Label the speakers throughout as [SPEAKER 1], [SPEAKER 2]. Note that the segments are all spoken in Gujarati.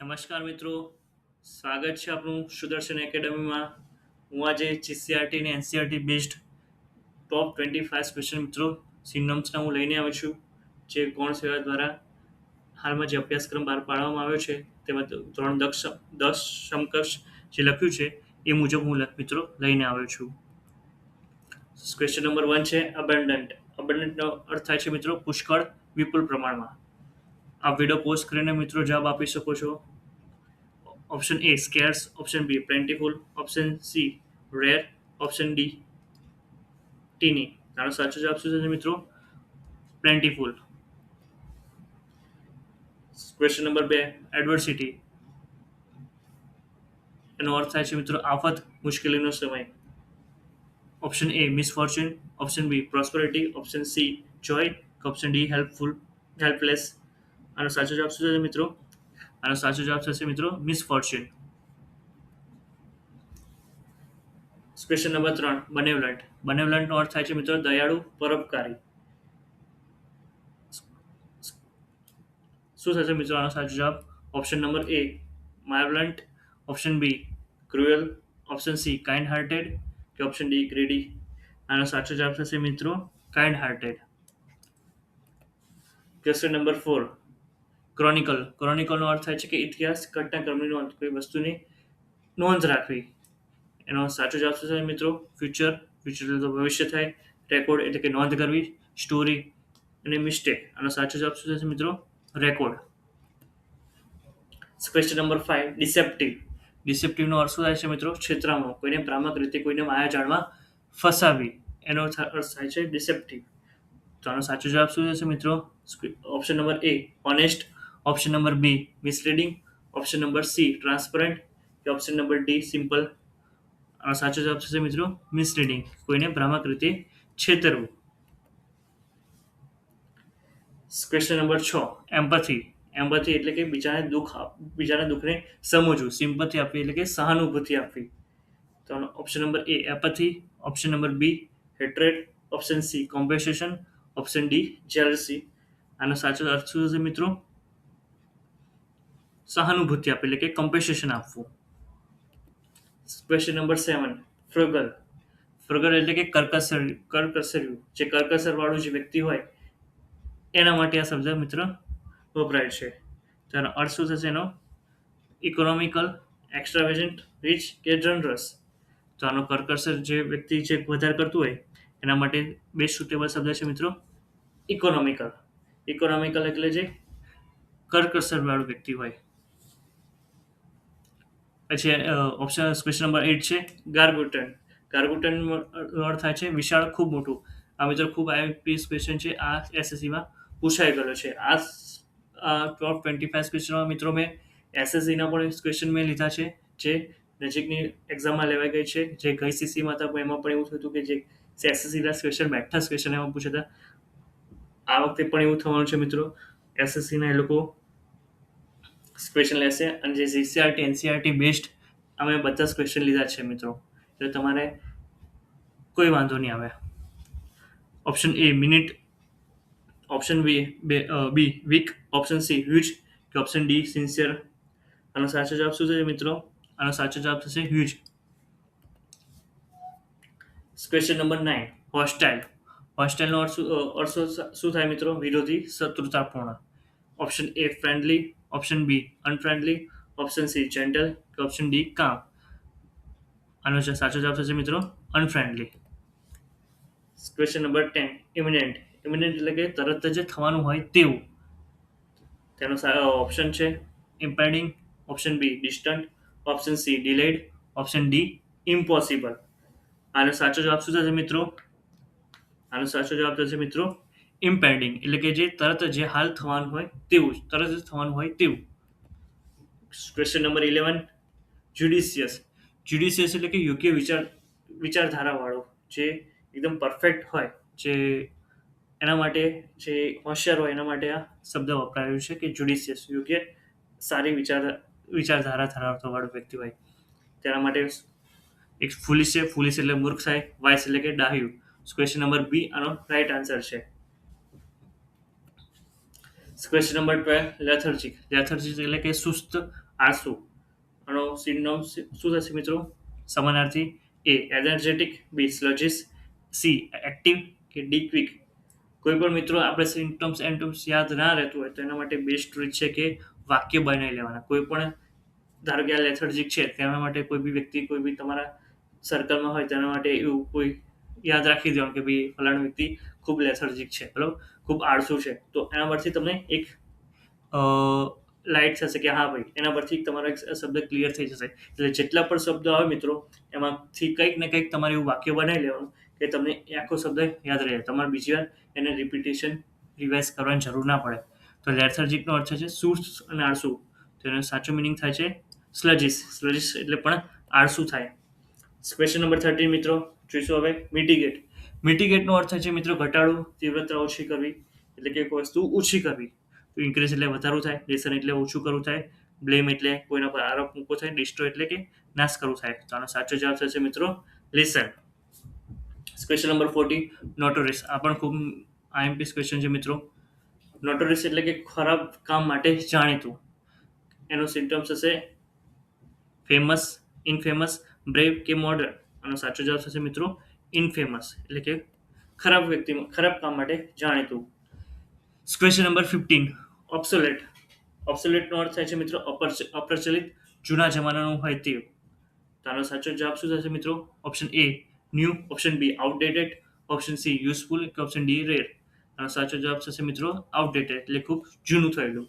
[SPEAKER 1] નમસ્કાર મિત્રો, સ્વાગત છે આપણું સુદર્શન એકેડમીમાં. હું આજે જીસીઆરટી અને એનસીઆરટી બેસ્ડ ટોપ 25 ક્વેશ્ચન મિત્રો સિનોમ્સના હું લઈને આવ્યો છું, જે ગૌણ સેવા દ્વારા હાલમાં જે અભ્યાસક્રમ બહાર પાડવામાં આવ્યો છે તેમાં ધોરણ 10 સમકક્ષ જે લખ્યું છે એ મુજબ હું મિત્રો લઈને આવ્યો છું. ક્વેશ્ચન નંબર 1 છે અબન્ડન્ટ. અબન્ડન્ટનો અર્થ થાય છે મિત્રો પુષ્કળ, વિપુલ પ્રમાણમાં. આ વિડીયો પોસ્ટ કરીને મિત્રો જવાબ આપી શકો છો. Option A scarce, option B plentiful, option C rare, option D tiny. તારો સાચો જવાબ શું છે મિત્રો? પ્લેન્ટીફુલ. Question number 2 adversity. એનો અર્થ થાય છે મિત્રો આફત, મુશ્કેલીનો સમય. Option A misfortune, option B prosperity, option C joy, option D helpless. આનો સાચો જવાબ શું છે મિત્રો? આનો સાચો જવાબ થશે મિત્રો મિસફોર્ચ્યુન. Question number 3 બનેવલન્ટ. બનેવલન્ટનો અર્થ થાય છે મિત્રો દયાળુ, પરોપકારી. શું થશે મિત્રો આનો સાચો જવાબ? Option number A malevolent, option B cruel, option C kind hearted કે ઓપ્શન ડી ગ્રેડી. આનો સાચો જવાબ થશે મિત્રો kind hearted. Question number 4 chronicle. ક્રોનિકલનો અર્થ થાય છે કે ઇતિહાસ, ઘટનાક્રમની નોંધ, કોઈ વસ્તુની નોંધ રાખવી. એનો સાચો જવાબ શું છે મિત્રો? ફ્યુચર. ફ્યુચર એટલે તો ભવિષ્ય થાય. રેકોર્ડ એટલે કે નોંધ કરવી. સ્ટોરી અને મિસ્ટેક. આનો સાચો જવાબ શું થશે મિત્રો? રેકોર્ડ. Question number 5 deceptive. ડિસેપ્ટિવનો અર્થ શું થાય છે મિત્રો? છેતરામણું, કોઈને ભ્રામક રીતે કોઈને માયાજાળમાં ફસાવી. એનો અર્થ થાય છે ડિસેપ્ટિવ. તો આનો સાચો જવાબ શું થશે મિત્રો? Option number A honest, option number B misleading, option number C transparent કે ઓપ્શન નંબર ડી સિમ્પલ. આનો સાચો જવાબ થશે મિત્રો મિસલીડિંગ, કોઈને ભ્રામક રીતે છેતરવું. Question number 6 એમ્પથી. એમ્પથી એટલે કે બીજાના દુઃખને સમજવું. સિમ્પથી આપવી એટલે કે સહાનુભૂતિ આપવી. તો option number A apathy, option number B hatred, option C compassion, option D jealousy. આનો સાચો અર્થ શું થશે મિત્રો? સહાનુભૂતિ આપવી એટલે કે કોમ્પેસેશન આપવું. Question number 7 ફ્રુગલ. ફ્રુગલ એટલે કે કરકસર્યું. જે કરકસર વાળું જે વ્યક્તિ હોય એના માટે આ શબ્દ મિત્ર વપરાય છે. તો એનો અર્થ શું થશે એનો? ઇકોનોમિકલ, એક્સ્ટ્રાવેજન્ટ, રીચ કે જનરસ. તો આનો કરકસર જે વ્યક્તિ જે વધારે કરતું હોય એના માટે બેસ્ટ સુટેબલ શબ્દ છે મિત્રો ઇકોનોમિકલ. ઇકોનોમિકલ એટલે જે કરકસર વાળું વ્યક્તિ હોય. પછી ક્વેશ્ચન નંબર 8 છે ગાર્ગુટન. ગાર્ગુટનનો અર્થ થાય છે વિશાળ, ખૂબ મોટું. આ મિત્રો ખૂબ આઈએમપીએસ ક્વેશ્ચન છે. આ એસએસસીમાં પૂછાઈ ગયેલો છે. આ ટોપ 25 ક્વેશ્ચનમાં મિત્રો મેં એસએસસીના પણ ક્વેશ્ચન મેં લીધા છે, જે નજીકની એક્ઝામમાં લેવાઈ ગઈ છે. જે ગઈ સીસીમાં હતા પણ એમાં પણ એવું થયું હતું કે જે એસએસસીના ક્વેશ્ચન બેઠા ક્વેશ્ચન એમાં પૂછ્યા હતા. આ વખતે પણ એવું થવાનું છે મિત્રો. એસએસસીના એ લોકો ક્વેશ્ચન લેશે અને જે જીસીઆરટી એનસીઆરટી બેસ્ડ અમે બધા જ ક્વેશ્ચન લીધા છે મિત્રો, એટલે તમારે કોઈ વાંધો નહીં આવે. Option A minute, option B weak, option C huge કે ઓપ્શન ડી સિન્સિયર. આનો સાચો જવાબ શું થશે મિત્રો? આનો સાચો જવાબ થશે હ્યુજ. Question number 9 hostile. હોસ્ટાઇલનો અર્થ શું થાય મિત્રો? વિરોધી, શત્રુતાપૂર્ણ. Option A friendly, option B unfriendly, option C gentle કે ઓપ્શન ડી કામ. આનો સાચો જવાબ થશે મિત્રો અનફ્રેન્ડલી. Question number 10 ઇમિનેન્ટ. ઇમિનેન્ટ એટલે કે તરત જ થવાનું હોય તેવું. તેનો ઓપ્શન છે impending, option B distant, option C delayed, option D impossible. આનો સાચો જવાબ શું થશે મિત્રો? આનો સાચો જવાબ થશે મિત્રો ઇમ્પેન્ડિંગ, એટલે કે જે તરત જે હાલ થવાનું હોય તેવું જ, તરત જ થવાનું હોય તેવું. Question number 11 જ્યુડિશિયસ. જ્યુડિશિયસ એટલે કે યોગ્ય વિચારધારાવાળો, જે એકદમ પરફેક્ટ હોય, જે એના માટે જે હોશિયાર હોય એના માટે આ શબ્દ વપરાયો છે કે જ્યુડિશિયસ, યોગ્ય સારી વિચારધારા ધરાવતો વાળો વ્યક્તિ હોય તેના માટે. એક ફુલિશ છે. ફુલિશ એટલે મૂર્ખ થાય. વાઇસ એટલે કે ડાહ્યું. ક્વેશ્ચન નંબર બી આનો રાઈટ આન્સર છે. Question number 12 લેથર્જિક. લેથર્જિક એટલે કે સુસ્ત આળસુ. આનો સિનોમ શું થશે મિત્રો? સમાનાર્થી. એ એનર્જેટિક, બી સ્લજીસ, સી એક્ટિવ, કે ડી ક્વિક. કોઈ પણ મિત્રો આપણે સિમ્ટમ્સ એન્ટમ્સ યાદ ના રહેતું હોય તો એના માટે બેસ્ટ રીત છે કે વાક્ય બનાવી લેવાના. કોઈ પણ ધારો કે આ લેથર્જિક છે તેના માટે કોઈ બી વ્યક્તિ કોઈ બી તમારા સર્કલમાં હોય તેના માટે એવું કોઈ યાદ રાખી દેવાનું કે ભાઈ ફલાણું વ્યક્તિ ખૂબ લેથર્જિક છે, બરાબર, ખૂબ આળસુ છે. તો એના પરથી તમને એક લાઇટ થશે કે હા ભાઈ એના પરથી તમારો એક શબ્દ ક્લિયર થઈ જશે. એટલે જેટલા પણ શબ્દ આવે મિત્રો એમાંથી કંઈક ને કંઈક તમારે એવું વાક્ય બનાવી લેવાનું કે તમને એ આખો શબ્દ યાદ રહે, તમારે બીજી વાર એને રિપીટેશન રિવાઇઝ કરવાની જરૂર ના પડે. તો લેથર્જિકનો અર્થ છે સુસ્ત અને આળસુ. તો એનો સાચો મિનિંગ થાય છે સ્લજીસ. સ્લજીસ એટલે પણ આળસુ થાય. ક્વેશ્ચન નંબર 13 મિત્રો જોઈશું હવે. મિટિગેટ. મિટિગેટનો અર્થ થાય છે મિત્રો ઘટાડવું, તીવ્રતા ઓછી કરવી, એટલે કે કોઈ વસ્તુ ઓછી કરવી. ઇન્ક્રીઝ એટલે વધારવું થાય, લેસન એટલે ઓછું કરવું થાય, બ્લેમ એટલે કોઈના પર આરોપ મૂકવો થાય, ડિસ્ટ્રો એટલે કે નાશ કરવું થાય. તો આનો સાચો જવાબ થશે મિત્રો લેસન. Question number 14 નોટોરિસ. આ પણ ખૂબ આઈએમપી ક્વેશ્ચન છે મિત્રો. નોટોરિસ એટલે કે ખરાબ કામ માટે જાણીતું. એનો સિમ્ટમ્સ હશે ફેમસ, ઇનફેમસ, બ્રેવ કે મોડર્ન. આનો સાચો જવાબ થશે મિત્રો ઇનફેમસ, એટલે કે ખરાબ વ્યક્તિ ખરાબ કામ માટે જાણીતું. Question number 15 ઓબ્સોલેટ. ઓબ્સોલેટનો અર્થ થાય છે મિત્રો અપ્રચલિત, જૂના જમાનાનું હોય તે. તો આનો સાચો જવાબ શું થશે મિત્રો? Option A new, option B outdated, option C useful, કે ઓપ્શન ડી રેર. આનો સાચો જવાબ થશે મિત્રો આઉટડેટેડ, એટલે ખૂબ જૂનું થયેલું.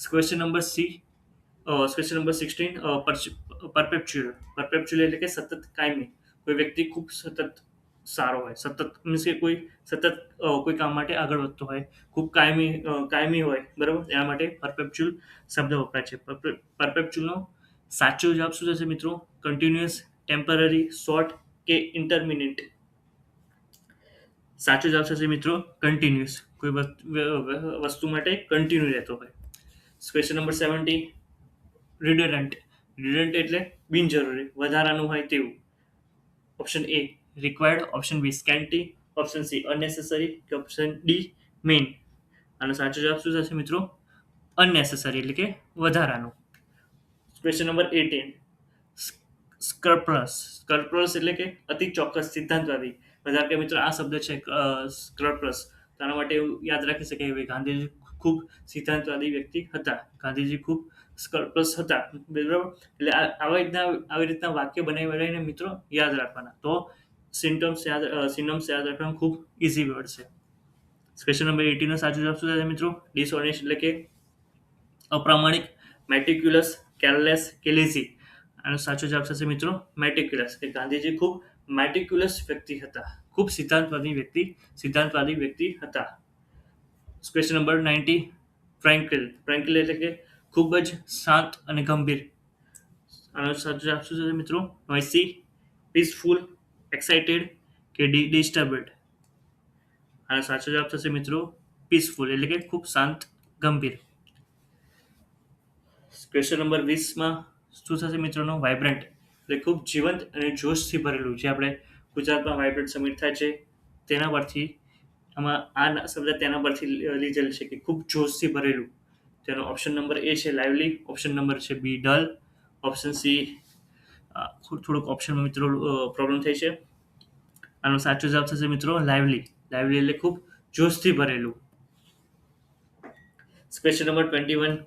[SPEAKER 1] Question number C question number 16 perpetual. Perpetual એટલે કે સતત કાયમી. કોઈ વ્યક્તિ ખૂબ સતત સારો હોય, સતત મીન્સ કે કોઈ સતત કોઈ કામ માટે આગળ વધતો હોય, ખૂબ કાયમી હોય, બરાબર, એના માટે પરપેચ્યુઅલ શબ્દ વપરાય છે. પરપેચ્યુઅલનો સાચો જવાબ શું થશે મિત્રો? કન્ટિન્યુઅસ, ટેમ્પરરી, શોર્ટ કે ઇન્ટરમિનિટ. સાચો જવાબ થશે મિત્રો કન્ટિન્યુઅસ. કોઈ વસ્તુ માટે કન્ટિન્યુ રહેતો હોય. Question number 17 redundant. રિડન્ડન્ટ એટલે બિનજરૂરી, વધારાનું હોય તેવું. Option A required, option B scanty, option C unnecessary, કે ઓપ્શન ડી મેઇન. આનો સાચો જવાબ શું થશે મિત્રો? અનનેસેસરી, એટલે કે વધારાનું. Question number 18 સ્ક્રપ્લસ. સ્ક્રપ્લસ એટલે કે અતિ ચોક્કસ, સિદ્ધાંતવાદી. બધા કે મિત્રો આ શબ્દ છે સ્ક્રપ્લસ. તો આના માટે એવું યાદ રાખી શકાય કે ગાંધીજી ખૂબ સિદ્ધાંતવાદી વ્યક્તિ હતા. ગાંધીજી ખૂબ સ્ક્રપ્લસ હતા, બરાબર. એટલે આવી રીતના વાક્ય બનાવી બનાવીને મિત્રો યાદ રાખવાના. તો સિમ્ટમ્સ યાદ રાખવાનું ખૂબ ઇઝી વર્ડ છે. ક્વેશ્ચન નંબર 18 નો સાચો જવાબ શું થાય મિત્રો? ડિસઓનેસ્ટ એટલે કે અપ્રામાણિક, મેટિક્યુલસ, કેરલેસ કે લેઝી. આનો સાચો જવાબ થશે મિત્રો મેટિક્યુલસ, કે ગાંધીજી ખૂબ મેટિક્યુલસ વ્યક્તિ હતા, ખૂબ સિદ્ધાંતવાદી વ્યક્તિ હતા. Question number 19 ફ્રેન્કલ. ફ્રેન્કલ એટલે કે ખૂબ જ શાંત અને ગંભીર. આનો સાચો જવાબ શું થશે મિત્રો? નોઇસી, પીસફુલ, એક્સાઇટેડ કે ડિસ્ટર્બડ. આનો સાચો જવાબ થશે મિત્રો પીસફુલ, એટલે કે ખૂબ શાંત, ગંભીર. ક્વેશ્ચન નંબર 20માં શું થશે મિત્રોનો? વાઇબ્રન્ટ એટલે ખૂબ જીવંત અને જોશથી ભરેલું. જે આપણે ગુજરાતમાં વાઇબ્રન્ટ સમિટ થાય છે તેના પરથી આમાં આ શબ્દ તેના પરથી લીધેલ છે કે ખૂબ જોશથી ભરેલું. તેનો ઓપ્શન નંબર એ છે લાઇવલી, ઓપ્શન નંબર છે બી ડલ, ઓપ્શન સી થોડુંક ઓપ્શનમાં મિત્રો પ્રોબ્લેમ થઈ છે. આનો સાચો જવાબ થશે મિત્રો લાઇવલી. લાઇવલી એટલે ખૂબ જોશથી ભરેલું. ક્વેશ્ચન નંબર 21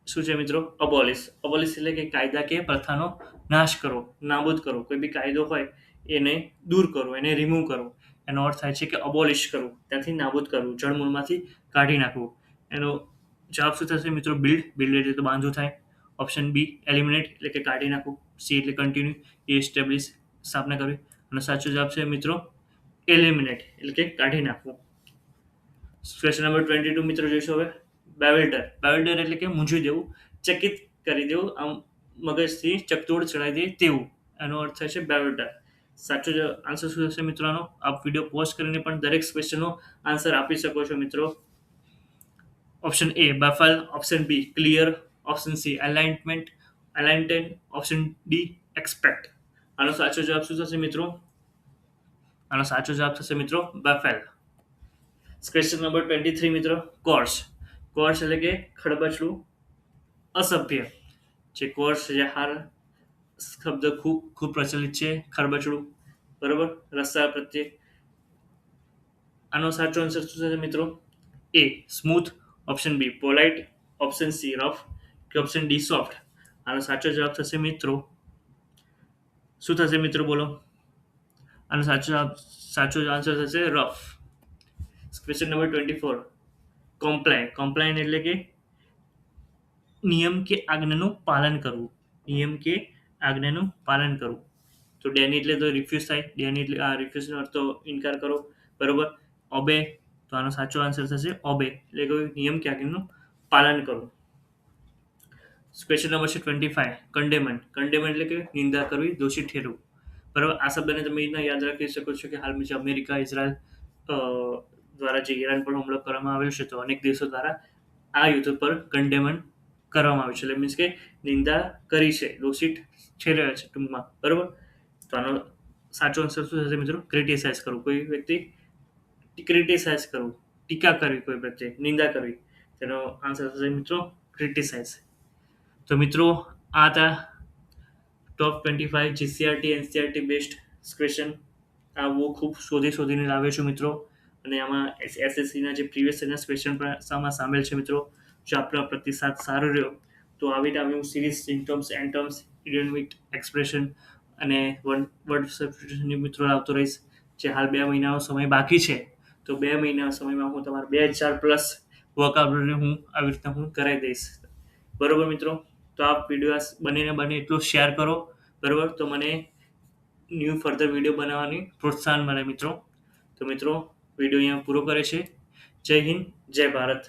[SPEAKER 1] શું છે મિત્રો? અબોલિશ. અબોલિશ એટલે કે કાયદા કે પ્રથાનો નાશ કરો, નાબૂદ કરો. કોઈ બી કાયદો હોય એને દૂર કરો, એને રિમૂવ કરો. એનો અર્થ થાય છે કે અબોલિશ કરવું, ત્યાંથી નાબૂદ કરવું, જળમૂળમાંથી કાઢી નાખવું. એનો જવાબ શું થશે મિત્રો? બિલ્ડ. બિલ્ડ એટલે તો બાંધવું થાય. ઓપ્શન બી એલિમિનેટ એટલે કે કાઢી નાખવું, સી એટલે કન્ટિન્યુ, એ એસ્ટેબ્લિશ સ્થાપના કરવી. અને સાચો જવાબ છે મિત્રો એલિમિનેટ એટલે કે કાઢી નાખવું. ક્વેશ્ચન નંબર 22 મિત્રો જોઈશું હવે. બેવલ્ડર. બેવલ્ડર એટલે કે મૂંઝવી દેવું, ચકિત કરી દેવું, આમ મગજથી ચકતોડ ચડાવી દે તેવું. એનો અર્થ થાય છે બેવલ્ડર. સાચો આન્સર શું થશે મિત્રો આનો? આપ વિડીયો પોઝ કરીને પણ દરેક ક્વેશ્ચનનો આન્સર આપી શકો છો મિત્રો. Option A baffle, option B clear, option C alignment, option D expect. આનો સાચો જવાબ શું થશે મિત્રો? આનો સાચો જવાબ થશે મિત્રો બફેલ. ક્વેશ્ચન નંબર 23 મિત્રો કોર્સ. કોર્સ એટલે કે ખડબચડું, અસભ્ય જે કોર્સ જે હાર શબ્દ ખૂબ ખૂબ પ્રચલિત છે, ખરબચડું. બરોબર. રસ્તા પ્રત્યે આનો સાચો આન્સર શું થશે મિત્રો? A smooth, option B polite, option C rough કે ઓપ્શન ડી સોફ્ટ. આનો સાચો જવાબ થશે મિત્રો, શું થશે મિત્રો બોલો? આનો સાચો આન્સર થશે રફ. Question number 24. કોમ્પ્લાયન એટલે કે નિયમ કે આજ્ઞાનું પાલન કરવું. નિયમ કે આજ્ઞાનું પાલન કરવું. તો ડેની એટલે તો રિફ્યુઝ થાય. ડેની એટલે આ રિફ્યુઝનો અર્થ તો ઇનકાર કરો. બરોબર. ઓબે, તો આનો સાચો આન્સર થશે ઓબે એટલે કોઈ નિયમ કે આજ્ઞાનું પાલન કરવું. ક્વેશ્ચન નંબર છે 25. કન્ડેમન એટલે કે નિંદા કરવી, દોષિત ઠેરવું. બરાબર. આ શબ્દને તમે એના યાદ રાખી શકો છો કે હાલમાં જે અમેરિકા, ઇઝરાયલ દ્વારા જે ઈરાન પર હુમલો કરવામાં આવ્યો છે, તો અનેક દેશો દ્વારા આ યુદ્ધ પર કન્ડેમન કરવામાં આવ્યું છે. એટલે મીન્સ કે નિંદા કરી છે, દોષિત ઠેરવ્યા છે ટૂંકમાં. બરાબર. તો આનો સાચો આન્સર શું થશે મિત્રો? ક્રિટિસાઇઝ કરવું. કોઈ વ્યક્તિ ક્રિટિસાઇઝ કરવું, ટીકા કરવી, કોઈ પ્રત્યે નિંદા કરવી. તેનો આન્સર થશે મિત્રો ક્રિટિસાઇઝ. તો મિત્રો આ હતા ટોપ 25 જીસીઆરટી એનસીઆરટી બેસ્ટ ક્વેશ્ચન. આ હું ખૂબ શોધીને લાવ્યો છું મિત્રો. અને આમાં એસએસસીના જે પ્રીવિયસ યરના ક્વેશ્ચન પણ આમાં સામેલ છે મિત્રો. જો આપનો પ્રતિસાદ સારો રહ્યો તો આવી હું સિરીઝ સિમ્ટમ્સ, એન્ટમ્સ, ઇડિયોમિક એક્સપ્રેશન અને વર્ડ સબસ્ટિટ્યુશનની મિત્રો લાવતો રહીશ. જે હાલ 2 મહિનાનો સમય બાકી છે, તો 2 મહિનાના સમયમાં હું તમારા 2000+ વોકાબ્યુલરી હું આવી રીતના હું કરાવી દઈશ. બરોબર મિત્રો. તો આ વિડીયો બને એટલું શેર કરો. બરાબર. તો મને ન્યૂ ફર્ધર વિડીયો બનાવવાની પ્રોત્સાહન મળે મિત્રો. તો મિત્રો વિડીયો અહીંયા પૂરો કરે છે. જય હિન્દ, જય ભારત.